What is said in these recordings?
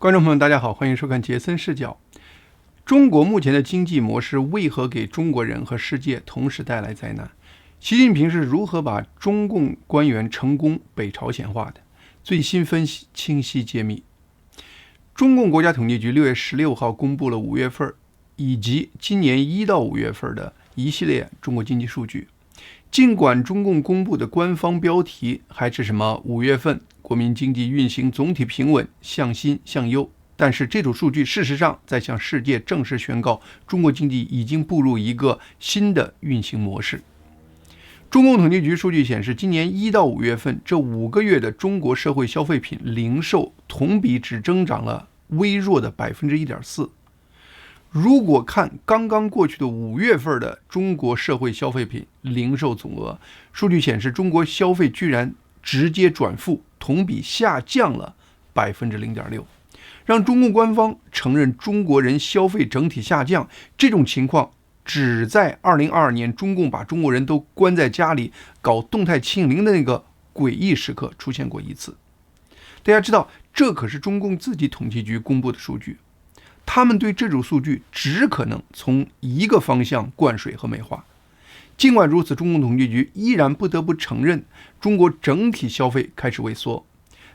观众朋友大家好，欢迎收看杰森视角。中国目前的经济模式为何给中国人和世界同时带来灾难？习近平是如何把中共官员成功北朝鲜化的？最新分析清晰揭秘。中共国家统计局6月16号公布了5月份以及今年1到5月份的一系列中国经济数据。尽管中共公布的官方标题还是什么5月份国民经济运行总体平稳，向新向优，但是这组数据事实上在向世界正式宣告，中国经济已经步入一个新的运行模式。中共统计局数据显示，今年1到5月份这5个月的中国社会消费品零售同比只增长了微弱的 1.4%。如果看刚刚过去的5月份的中国社会消费品零售总额，数据显示中国消费居然直接转负，同比下降了 0.6%， 让中共官方承认中国人消费整体下降。这种情况只在2022年中共把中国人都关在家里搞动态清零的那个诡异时刻出现过一次。大家知道，这可是中共自己统计局公布的数据，他们对这组数据只可能从一个方向灌水和美化。尽管如此，中共统计局依然不得不承认，中国整体消费开始萎缩。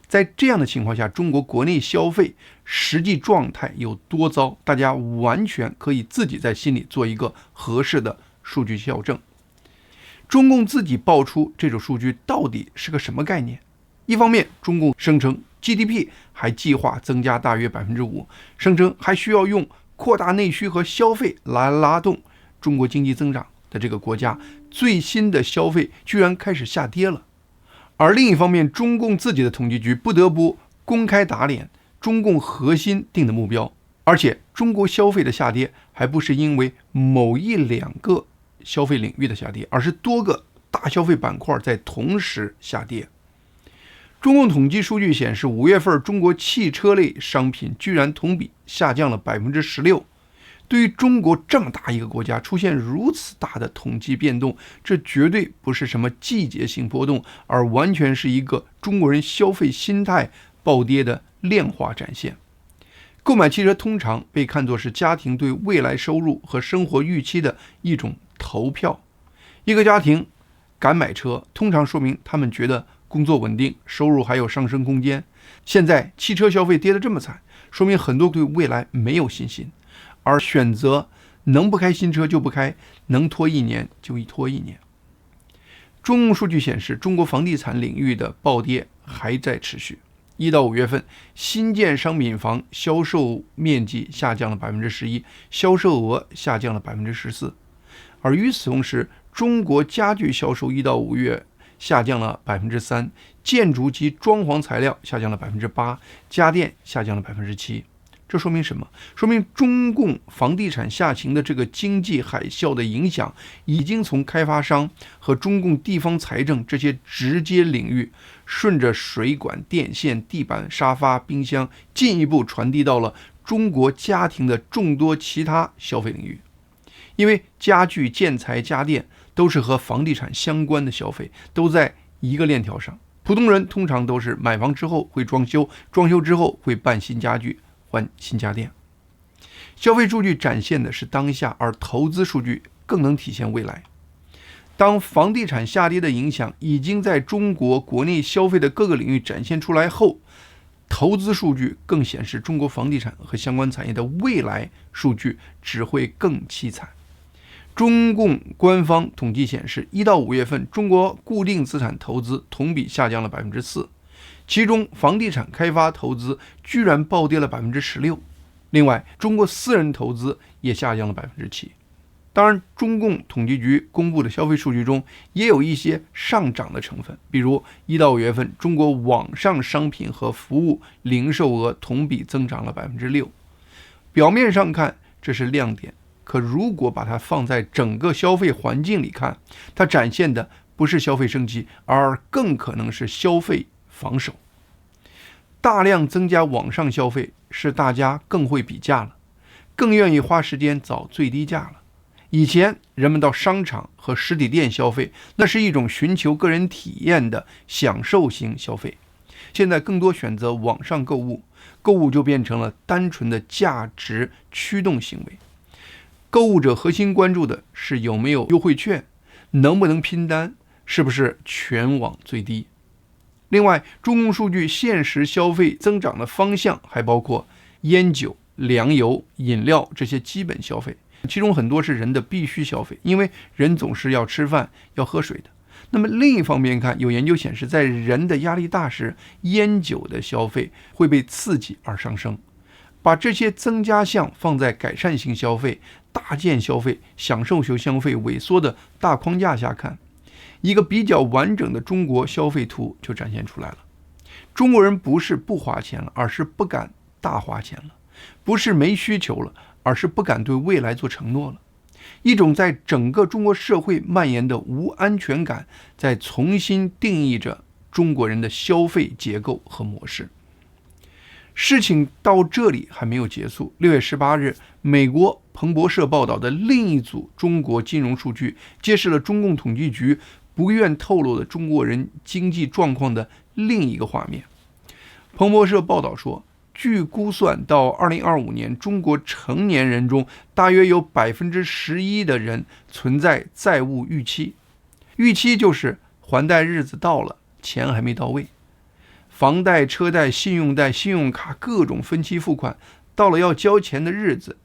在这样的情况下，中国国内消费实际状态有多糟，大家完全可以自己在心里做一个合适的数据校正。中共自己爆出这组数据到底是个什么概念？一方面，中共声称 GDP 还计划增加大约 5%， 声称还需要用扩大内需和消费来拉动中国经济增长的这个国家，最新的消费居然开始下跌了。而另一方面，中共自己的统计局不得不公开打脸中共核心定的目标，而且中国消费的下跌还不是因为某一两个消费领域的下跌，而是多个大消费板块在同时下跌。中共统计数据显示，5月份中国汽车类商品居然同比下降了 16%。对于中国这么大一个国家出现如此大的统计变动，这绝对不是什么季节性波动，而完全是一个中国人消费心态暴跌的量化展现。购买汽车通常被看作是家庭对未来收入和生活预期的一种投票。一个家庭敢买车，通常说明他们觉得工作稳定，收入还有上升空间。现在汽车消费跌得这么惨，说明很多对未来没有信心，而选择能不开新车就不开，能拖1年就拖1年。中共数据显示，中国房地产领域的暴跌还在持续。1到5月份，新建商品房销售面积下降了 11%， 销售额下降了 14%。而与此同时，中国家具销售1到5月下降了 3%， 建筑及装潢材料下降了 8%， 家电下降了 7%。这说明什么？说明中共房地产下行的这个经济海啸的影响，已经从开发商和中共地方财政这些直接领域，顺着水管、电线、地板、沙发、冰箱，进一步传递到了中国家庭的众多其他消费领域。因为家具、建材、家电都是和房地产相关的消费，都在一个链条上。普通人通常都是买房之后会装修，装修之后会办新家具，换新家电。消费数据展现的是当下，而投资数据更能体现未来。当房地产下跌的影响已经在中国国内消费的各个领域展现出来后，投资数据更显示中国房地产和相关产业的未来数据只会更凄惨。中共官方统计显示，1到5月份中国固定资产投资同比下降了 4%，其中房地产开发投资居然暴跌了 16%， 另外中国私人投资也下降了 7%。 当然，中共统计局公布的消费数据中也有一些上涨的成分，比如1到5月份中国网上商品和服务零售额同比增长了 6%。 表面上看这是亮点，可如果把它放在整个消费环境里看，它展现的不是消费升级，而更可能是消费防守。大量增加网上消费使大家更会比价了，更愿意花时间找最低价了。以前人们到商场和实体店消费，那是一种寻求个人体验的享受型消费。现在更多选择网上购物，购物就变成了单纯的价值驱动行为。购物者核心关注的是有没有优惠券，能不能拼单，是不是全网最低。另外，中共数据现实消费增长的方向还包括烟酒、粮油、饮料这些基本消费，其中很多是人的必须消费，因为人总是要吃饭、要喝水的。那么另一方面看，有研究显示，在人的压力大时，烟酒的消费会被刺激而上升。把这些增加项放在改善性消费、大件消费、享受型消费萎缩的大框架下看，一个比较完整的中国消费图就展现出来了。中国人不是不花钱了，而是不敢大花钱了；不是没需求了，而是不敢对未来做承诺了。一种在整个中国社会蔓延的无安全感，在重新定义着中国人的消费结构和模式。事情到这里还没有结束。6月18日，美国彭博社报道的另一组中国金融数据，揭示了中共统计局不愿透露的中国人经济状况的另一个画面。彭博社报道说，据估算，到2025年，中国成年人中大约有11%的人存在债务逾期。逾期就是还贷日子到了，钱还没到位。房贷、车贷、信用贷、信用卡各种分期付款，到了要交钱的日子，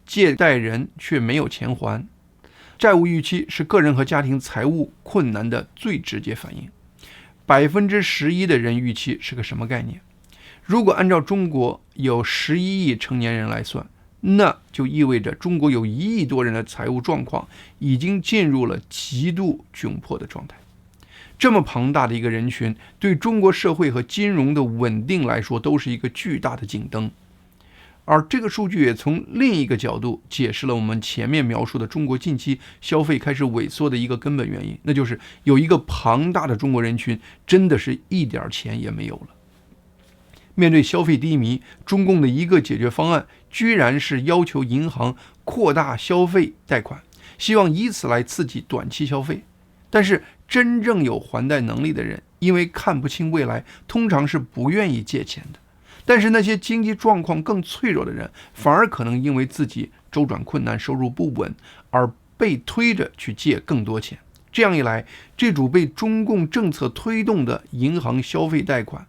借贷人却没有钱还。债务逾期是个人和家庭财务困难的最直接反应。11%的人逾期是个什么概念？如果按照中国有11亿成年人来算，那就意味着中国有1亿多人的财务状况已经进入了极度窘迫的状态。这么庞大的一个人群，对中国社会和金融的稳定来说，都是一个巨大的警灯。而这个数据也从另一个角度解释了我们前面描述的中国近期消费开始萎缩的一个根本原因，那就是有一个庞大的中国人群真的是一点钱也没有了。面对消费低迷，中共的一个解决方案居然是要求银行扩大消费贷款，希望以此来刺激短期消费。但是真正有还贷能力的人，因为看不清未来，通常是不愿意借钱的。但是那些经济状况更脆弱的人，反而可能因为自己周转困难、收入不稳，而被推着去借更多钱。这样一来，这组被中共政策推动的银行消费贷款，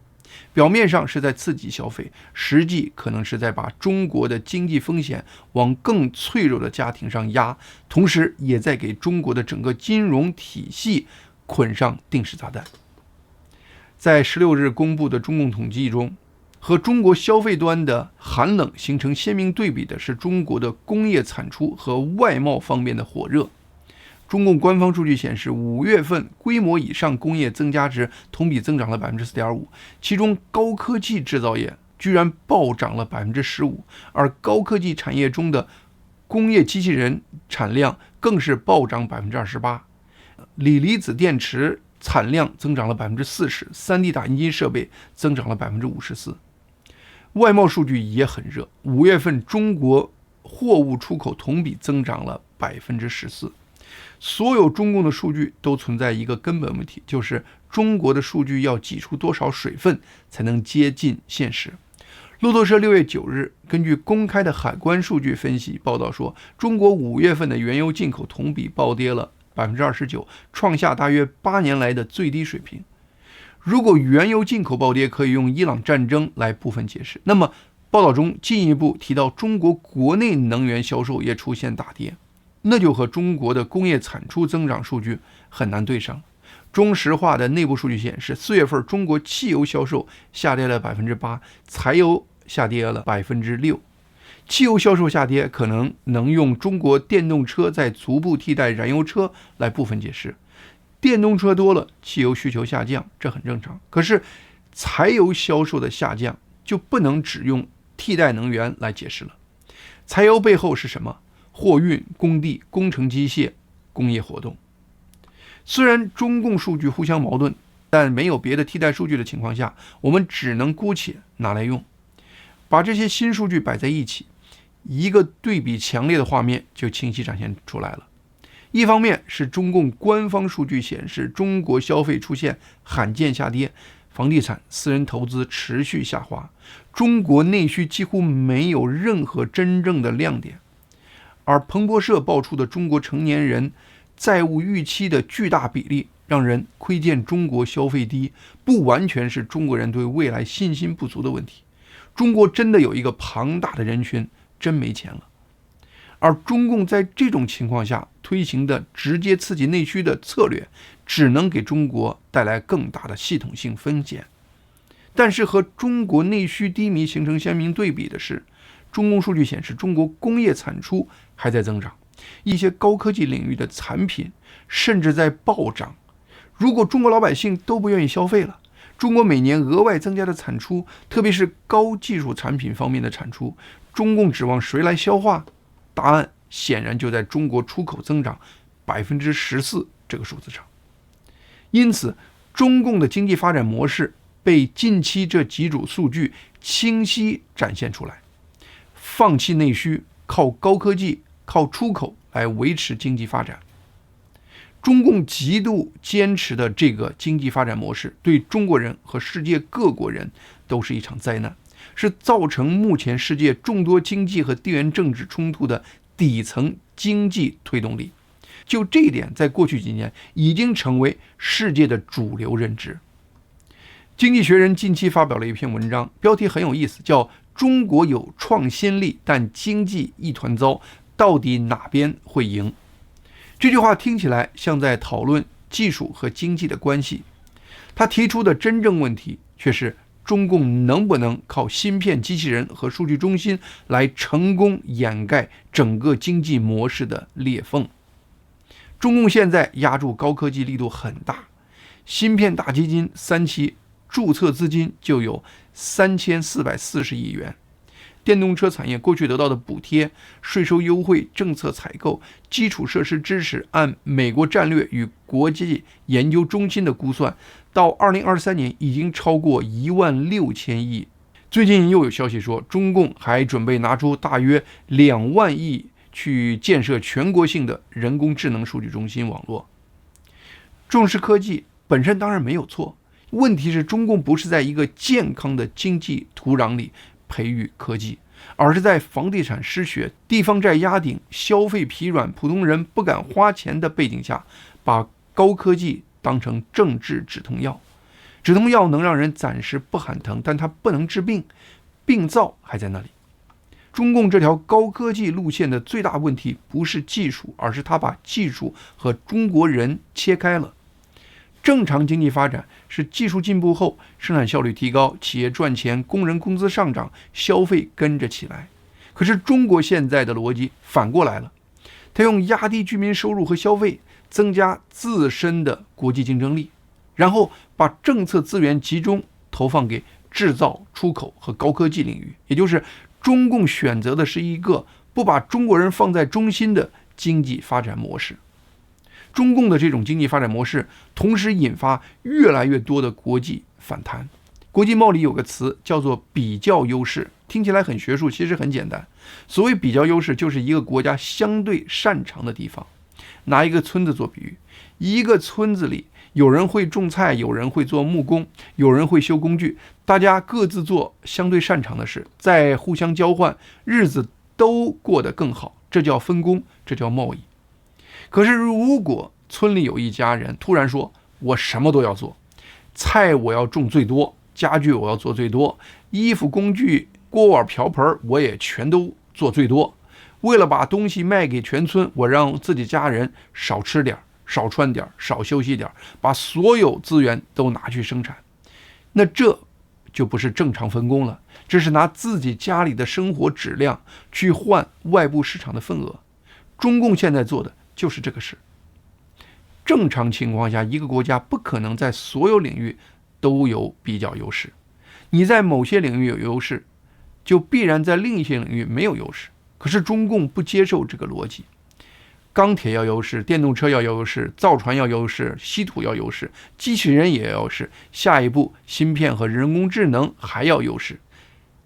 表面上是在刺激消费，实际可能是在把中国的经济风险往更脆弱的家庭上压，同时也在给中国的整个金融体系捆上定时炸弹。在16日公布的中共统计中，和中国消费端的寒冷形成鲜明对比的是中国的工业产出和外贸方面的火热。中共官方数据显示，5月份规模以上工业增加值同比增长了 4.5%， 其中高科技制造业居然暴涨了 15%， 而高科技产业中的工业机器人产量更是暴涨 28%， 锂离子电池产量增长了 40%，3D 打印机设备增长了 54%。外贸数据也很热，5月份中国货物出口同比增长了 14%。所有中共的数据都存在一个根本问题，就是中国的数据要挤出多少水分才能接近现实。路透社6月9日根据公开的海关数据分析报道说，中国5月份的原油进口同比暴跌了 29%， 创下大约8年来的最低水平。如果原油进口暴跌可以用伊朗战争来部分解释，那么报道中进一步提到中国国内能源销售也出现大跌，那就和中国的工业产出增长数据很难对上。中石化的内部数据显示，4月份中国汽油销售下跌了 8%， 柴油下跌了 6%。 汽油销售下跌可能用中国电动车在逐步替代燃油车来部分解释。电动车多了，汽油需求下降，这很正常。可是柴油销售的下降就不能只用替代能源来解释了。柴油背后是什么？货运、工地、工程机械、工业活动。虽然中共数据互相矛盾，但没有别的替代数据的情况下，我们只能姑且拿来用。把这些新数据摆在一起，一个对比强烈的画面就清晰展现出来了。一方面是中共官方数据显示中国消费出现罕见下跌，房地产、私人投资持续下滑，中国内需几乎没有任何真正的亮点。而彭博社爆出的中国成年人债务预期的巨大比例，让人窥见中国消费低不完全是中国人对未来信心不足的问题，中国真的有一个庞大的人群真没钱了。而中共在这种情况下推行的直接刺激内需的策略，只能给中国带来更大的系统性风险。但是和中国内需低迷形成鲜明对比的是，中共数据显示中国工业产出还在增长，一些高科技领域的产品甚至在暴涨。如果中国老百姓都不愿意消费了，中国每年额外增加的产出，特别是高技术产品方面的产出，中共指望谁来消化？答案显然就在中国出口增长14%这个数字上。因此，中共的经济发展模式被近期这几组数据清晰展现出来：放弃内需，靠高科技、靠出口来维持经济发展。中共极度坚持的这个经济发展模式，对中国人和世界各国人都是一场灾难，是造成目前世界众多经济和地缘政治冲突的底层经济推动力。就这一点，在过去几年已经成为世界的主流认知。经济学人近期发表了一篇文章，标题很有意思，叫中国有创新力，但经济一团糟，到底哪边会赢？这句话听起来像在讨论技术和经济的关系，他提出的真正问题却是中共能不能靠芯片机器人和数据中心来成功掩盖整个经济模式的裂缝。中共现在压住高科技力度很大，芯片大基金3期注册资金就有3440亿元，电动车产业过去得到的补贴、税收优惠、政策采购、基础设施支持，按美国战略与国际研究中心的估算，到2023年已经超过16000亿。最近又有消息说，中共还准备拿出大约2万亿去建设全国性的人工智能数据中心网络。重视科技本身当然没有错，问题是中共不是在一个健康的经济土壤里培育科技，而是在房地产失血、地方债压顶、消费疲软、普通人不敢花钱的背景下，把高科技当成政治止痛药。止痛药能让人暂时不喊疼，但它不能治病，病灶还在那里。中共这条高科技路线的最大问题不是技术，而是它把技术和中国人切开了。正常经济发展是技术进步后，生产效率提高，企业赚钱，工人工资上涨，消费跟着起来。可是中国现在的逻辑反过来了，它用压低居民收入和消费，增加自身的国际竞争力，然后把政策资源集中投放给制造、出口和高科技领域，也就是中共选择的是一个不把中国人放在中心的经济发展模式。中共的这种经济发展模式，同时引发越来越多的国际反弹。国际贸易有个词叫做比较优势，听起来很学术，其实很简单。所谓比较优势，就是一个国家相对擅长的地方。拿一个村子做比喻，一个村子里有人会种菜，有人会做木工，有人会修工具，大家各自做相对擅长的事，再互相交换，日子都过得更好。这叫分工，这叫贸易。可是如果村里有一家人突然说，我什么都要做，菜我要种最多，家具我要做最多，衣服工具锅碗瓢盆我也全都做最多，为了把东西卖给全村，我让自己家人少吃点，少穿点，少休息点，把所有资源都拿去生产。那这就不是正常分工了，这是拿自己家里的生活质量去换外部市场的份额。中共现在做的就是这个事。正常情况下，一个国家不可能在所有领域都有比较优势。你在某些领域有优势，就必然在另一些领域没有优势。可是中共不接受这个逻辑，钢铁要优势，电动车要优势，造船要优势，稀土要优势，机器人也要优势，下一步芯片和人工智能还要优势。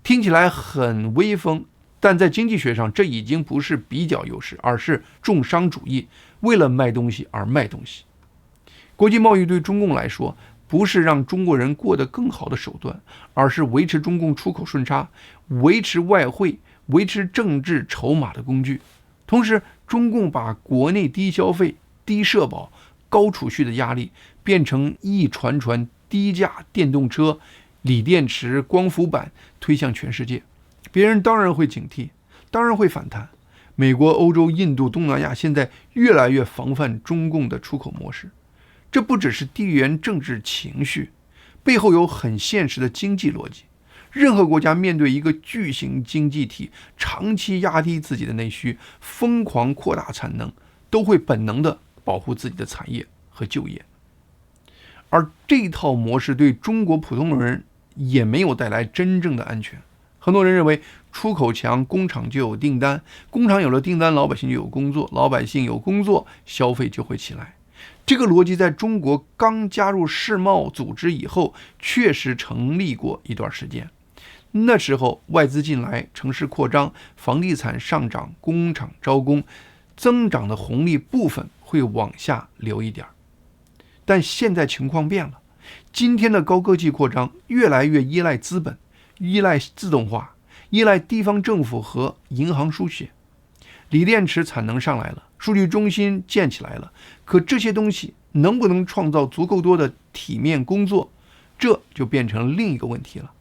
听起来很威风，但在经济学上，这已经不是比较优势，而是重商主义，为了卖东西而卖东西。国际贸易对中共来说，不是让中国人过得更好的手段，而是维持中共出口顺差、维持外汇、维持政治筹码的工具。同时，中共把国内低消费、低社保、高储蓄的压力变成一船船低价电动车、锂电池、光伏板推向全世界，别人当然会警惕，当然会反弹。美国、欧洲、印度、东南亚现在越来越防范中共的出口模式，这不只是地缘政治情绪，背后有很现实的经济逻辑。任何国家面对一个巨型经济体长期压低自己的内需，疯狂扩大产能，都会本能地保护自己的产业和就业。而这套模式对中国普通人也没有带来真正的安全。很多人认为出口强，工厂就有订单，工厂有了订单，老百姓就有工作，老百姓有工作，消费就会起来。这个逻辑在中国刚加入世贸组织以后确实成立过一段时间。那时候外资进来，城市扩张，房地产上涨，工厂招工，增长的红利部分会往下流一点。但现在情况变了，今天的高科技扩张越来越依赖资本，依赖自动化，依赖地方政府和银行输血。锂电池产能上来了，数据中心建起来了，可这些东西能不能创造足够多的体面工作，这就变成另一个问题了。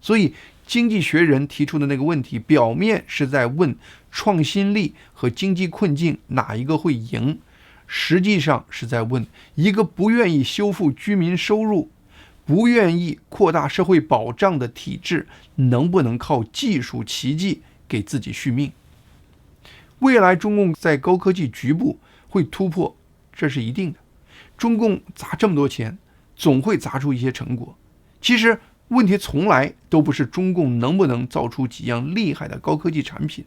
所以经济学人提出的那个问题，表面是在问创新力和经济困境哪一个会赢，实际上是在问一个不愿意修复居民收入、不愿意扩大社会保障的体制，能不能靠技术奇迹给自己续命。未来中共在高科技局部会突破，这是一定的。中共砸这么多钱，总会砸出一些成果。其实问题从来都不是中共能不能造出几样厉害的高科技产品，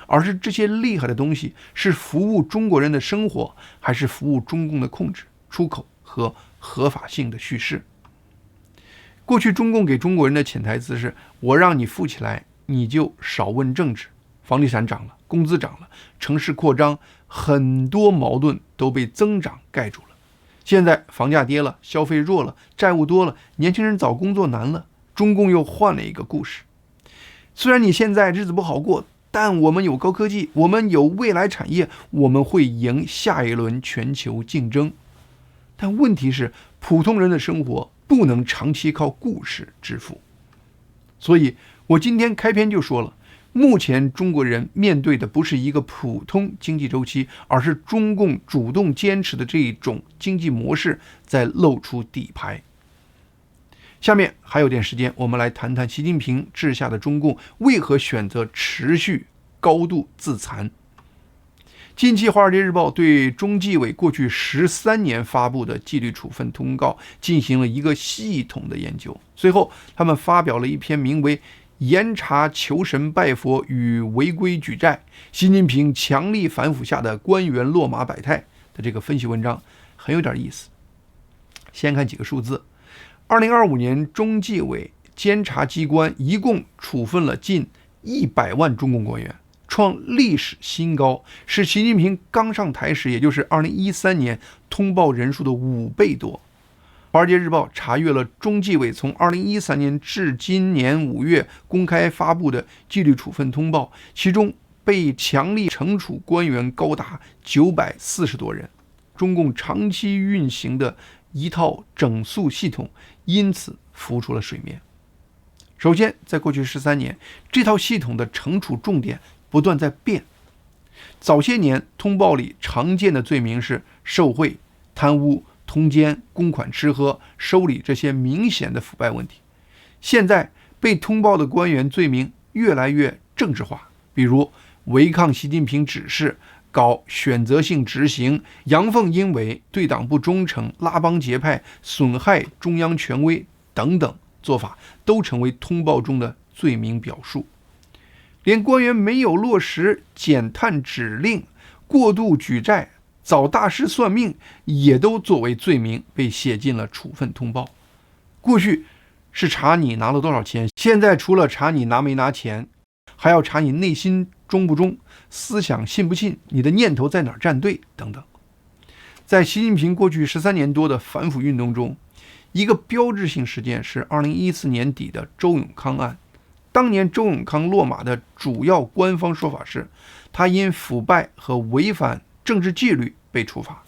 而是这些厉害的东西是服务中国人的生活，还是服务中共的控制、出口和合法性的叙事。过去中共给中国人的潜台词是：我让你富起来，你就少问政治。房地产涨了，工资涨了，城市扩张，很多矛盾都被增长盖住了。现在房价跌了，消费弱了，债务多了，年轻人找工作难了，中共又换了一个故事。虽然你现在日子不好过，但我们有高科技，我们有未来产业，我们会赢下一轮全球竞争。但问题是，普通人的生活不能长期靠故事致富。所以我今天开篇就说了，目前中国人面对的不是一个普通经济周期，而是中共主动坚持的这一种经济模式在露出底牌。下面还有点时间，我们来谈谈习近平治下的中共为何选择持续高度自残。近期《华尔街日报》对中纪委过去13年发布的纪律处分通告进行了一个系统的研究，随后他们发表了一篇名为严查求神拜佛与违规举债，习近平强力反腐下的官员落马百态的这个分析文章，很有点意思。先看几个数字：2025年中纪委监察机关一共处分了近100万中共官员，创历史新高，是习近平刚上台时，也就是2013年通报人数的5倍多。华尔街日报查阅了中纪委从2013年至今年5月公开发布的纪律处分通报，其中被强力惩处官员高达940多人。中共长期运行的一套整肃系统因此浮出了水面。首先，在过去13年，这套系统的惩处重点不断在变。早些年通报里常见的罪名是受贿、贪污、通奸、公款吃喝、收礼这些明显的腐败问题。现在被通报的官员罪名越来越政治化，比如违抗习近平指示、搞选择性执行、阳奉阴违、对党不忠诚、拉帮结派、损害中央权威等等做法，都成为通报中的罪名表述。连官员没有落实减碳指令、过度举债、找大师算命，也都作为罪名被写进了处分通报。过去是查你拿了多少钱，现在除了查你拿没拿钱，还要查你内心忠不忠、思想信不信、你的念头在哪儿站队等等。在习近平过去13年多的反腐运动中，一个标志性事件是2014年底的周永康案。当年周永康落马的主要官方说法是，他因腐败和违反政治纪律被处罚。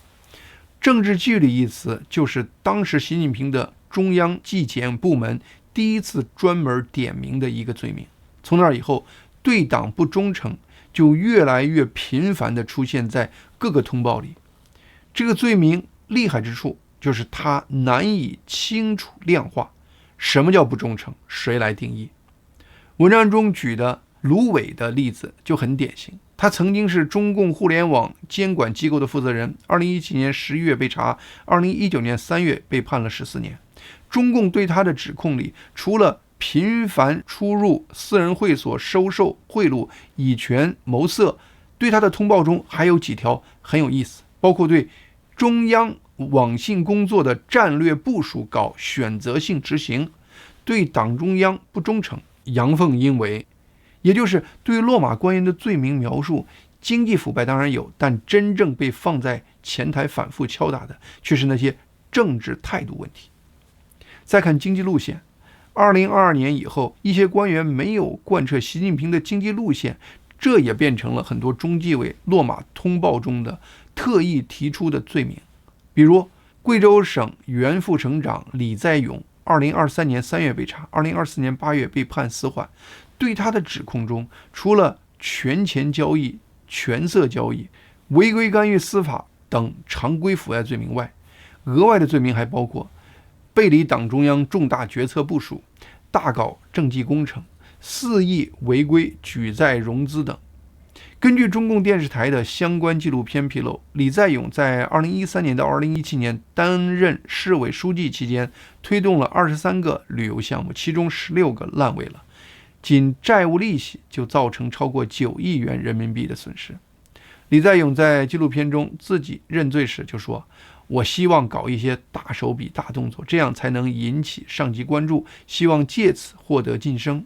政治纪律一词就是当时习近平的中央纪检部门第一次专门点名的一个罪名。从那以后，对党不忠诚就越来越频繁地出现在各个通报里。这个罪名厉害之处就是它难以清楚量化，什么叫不忠诚，谁来定义？文章中举的卢伟的例子就很典型。他曾经是中共互联网监管机构的负责人，2017年11月被查，2019年3月被判了14年。中共对他的指控里，除了频繁出入私人会所收受贿赂、以权谋色，对他的通报中还有几条很有意思，包括对中央网信工作的战略部署搞选择性执行，对党中央不忠诚、阳奉阴违。也就是对落马官员的罪名描述，经济腐败当然有，但真正被放在前台反复敲打的却是那些政治态度问题。再看经济路线，2022年以后，一些官员没有贯彻习近平的经济路线，这也变成了很多中纪委落马通报中的特意提出的罪名。比如贵州省原副省长李在勇2023年3月被查，2024年8月被判死缓。对他的指控中，除了权钱交易、权色交易、违规干预司法等常规腐败罪名外，额外的罪名还包括背离党中央重大决策部署、大搞政绩工程、肆意违规举债融资等。根据中共电视台的相关纪录片披露，李在勇在2013年到2017年担任市委书记期间，推动了23个旅游项目，其中16个烂尾了。仅债务利息就造成超过9亿元人民币的损失。李在勇在纪录片中自己认罪时就说，我希望搞一些大手笔大动作，这样才能引起上级关注，希望借此获得晋升。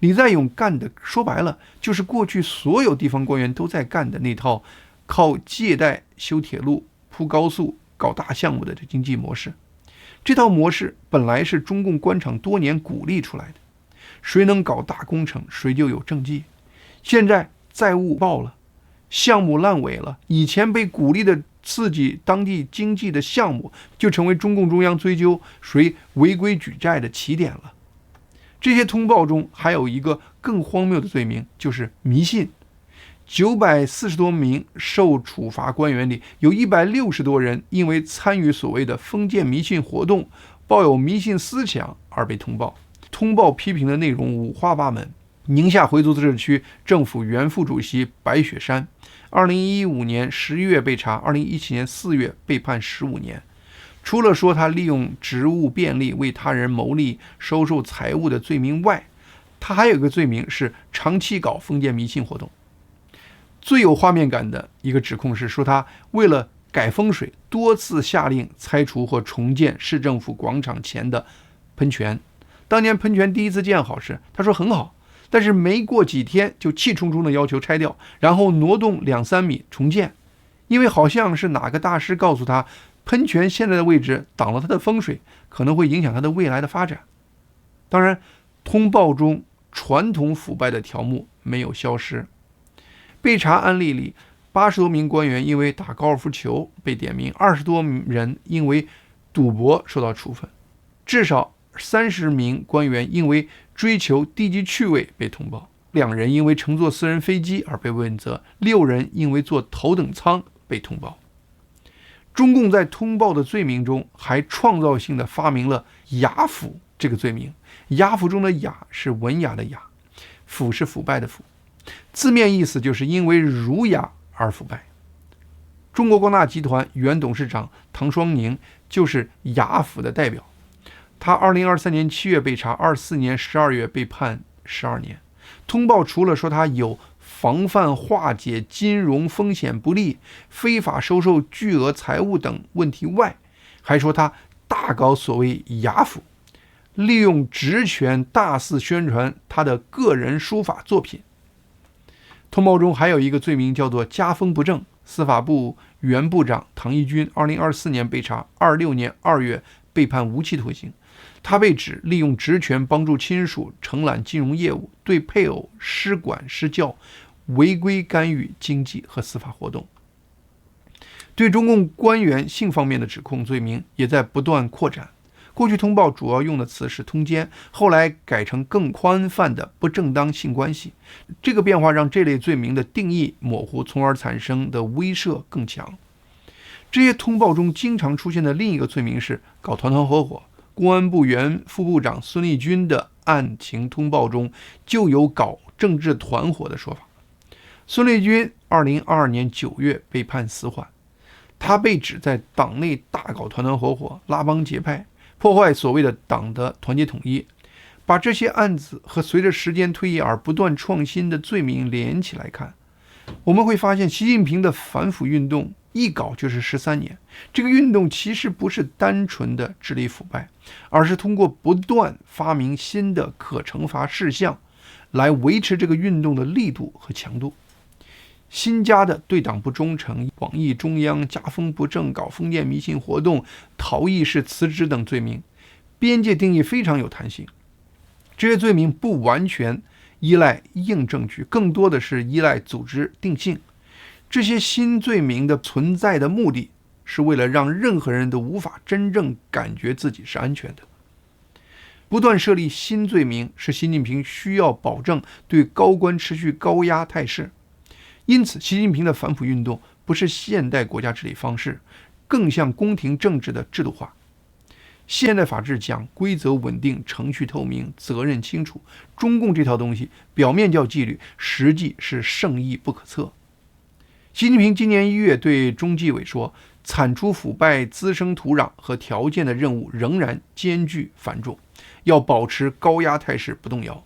李在勇干的说白了就是过去所有地方官员都在干的那套靠借贷修铁路、铺高速、搞大项目的经济模式。这套模式本来是中共官场多年鼓励出来的，谁能搞大工程，谁就有政绩。现在债务爆了，项目烂尾了，以前被鼓励的刺激当地经济的项目，就成为中共中央追究谁违规举债的起点了。这些通报中还有一个更荒谬的罪名，就是迷信。940多名受处罚官员里，有160多人因为参与所谓的封建迷信活动，抱有迷信思想而被通报。通报批评的内容五花八门。宁夏回族自治区政府原副主席白雪山，2015年11月被查，2017年4月被判15年。除了说他利用职务便利为他人谋利、收受财物的罪名外，他还有一个罪名是长期搞封建迷信活动。最有画面感的一个指控是说，他为了改风水，多次下令拆除或重建市政府广场前的喷泉。当年喷泉第一次建好时，他说很好，但是没过几天就气冲冲的要求拆掉，然后挪动2-3米重建，因为好像是哪个大师告诉他，喷泉现在的位置挡了他的风水，可能会影响他的未来的发展。当然，通报中传统腐败的条目没有消失。被查案例里，80多名官员因为打高尔夫球被点名，20多人因为赌博受到处分，至少30名官员因为追求低级趣味被通报，2人因为乘坐私人飞机而被问责，6人因为坐头等舱被通报。中共在通报的罪名中还创造性的发明了雅腐这个罪名。雅腐中的雅是文雅的雅，腐是腐败的腐，字面意思就是因为儒雅而腐败。中国光大集团原董事长唐双宁就是雅腐的代表。他2023年7月被查，24年12月被判12年。通报除了说他有防范化解金融风险不利、非法收受巨额财物等问题外，还说他大搞所谓雅腐，利用职权大肆宣传他的个人书法作品。通报中还有一个罪名叫做家风不正。司法部原部长唐一军2024年被查，26年2月被判无期徒刑。他被指利用职权帮助亲属承揽金融业务，对配偶施管施教，违规干预经济和司法活动。对中共官员性方面的指控罪名也在不断扩展。过去通报主要用的词是通奸，后来改成更宽泛的不正当性关系。这个变化让这类罪名的定义模糊，从而产生的威慑更强。这些通报中经常出现的另一个罪名是搞团团伙伙。公安部原副部长孙立军的案情通报中就有搞政治团伙的说法。孙立军2022年9月被判死缓，他被指在党内大搞团团伙伙，拉帮结派，破坏所谓的党的团结统一。把这些案子和随着时间推移而不断创新的罪名连起来看，我们会发现习近平的反腐运动一搞就是13年。这个运动其实不是单纯的治理腐败，而是通过不断发明新的可惩罚事项来维持这个运动的力度和强度。新加的对党不忠诚、广议中央、家风不正、搞封建迷信活动、逃逸式辞职等罪名，边界定义非常有弹性。这些罪名不完全依赖硬证据，更多的是依赖组织定性。这些新罪名的存在的目的是为了让任何人都无法真正感觉自己是安全的。不断设立新罪名是习近平需要保证对高官持续高压态势。因此，习近平的反腐运动不是现代国家治理方式，更像宫廷政治的制度化。现代法治讲规则稳定、程序透明、责任清楚，中共这套东西表面叫纪律，实际是圣意不可测。习近平今年1月对中纪委说，铲除腐败滋生土壤和条件的任务仍然艰巨繁重，要保持高压态势不动摇。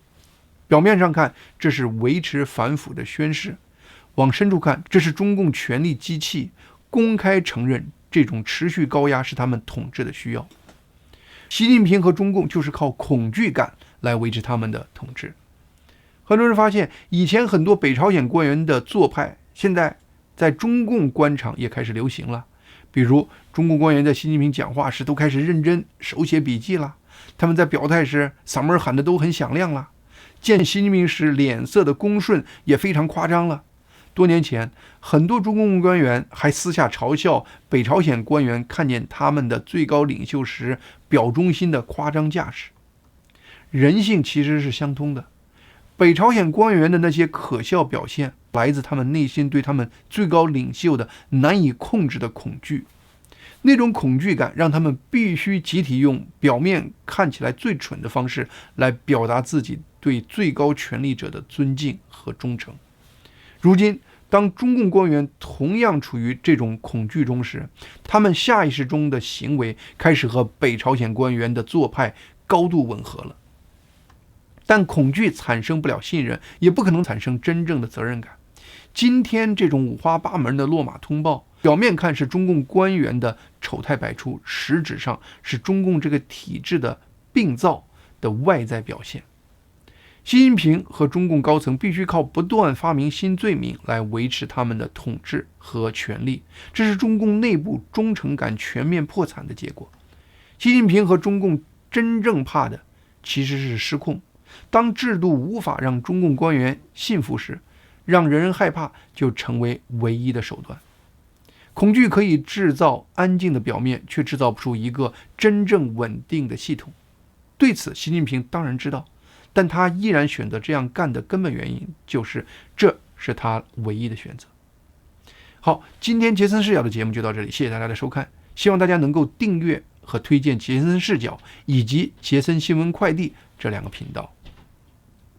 表面上看，这是维持反腐的宣示；往深处看，这是中共权力机器公开承认这种持续高压是他们统治的需要。习近平和中共就是靠恐惧感来维持他们的统治。很多人发现，以前很多北朝鲜官员的做派，现在在中共官场也开始流行了。比如，中共官员在习近平讲话时都开始认真手写笔记了，他们在表态时嗓门喊得都很响亮了，见习近平时脸色的恭顺也非常夸张了。多年前，很多中共官员还私下嘲笑北朝鲜官员看见他们的最高领袖时表忠心的夸张架势。人性其实是相通的，北朝鲜官员的那些可笑表现，来自他们内心对他们最高领袖的难以控制的恐惧。那种恐惧感让他们必须集体用表面看起来最蠢的方式来表达自己对最高权力者的尊敬和忠诚。如今，当中共官员同样处于这种恐惧中时，他们下意识中的行为开始和北朝鲜官员的做派高度吻合了。但恐惧产生不了信任，也不可能产生真正的责任感。今天这种五花八门的落马通报，表面看是中共官员的丑态百出，实质上是中共这个体制的病灶的外在表现。习近平和中共高层必须靠不断发明新罪名来维持他们的统治和权力，这是中共内部忠诚感全面破产的结果。习近平和中共真正怕的其实是失控。当制度无法让中共官员信服时，让人人害怕就成为唯一的手段。恐惧可以制造安静的表面，却制造不出一个真正稳定的系统。对此，习近平当然知道，但他依然选择这样干的根本原因就是这是他唯一的选择。好，今天杰森视角的节目就到这里，谢谢大家的收看，希望大家能够订阅和推荐杰森视角以及杰森新闻快递这2个频道。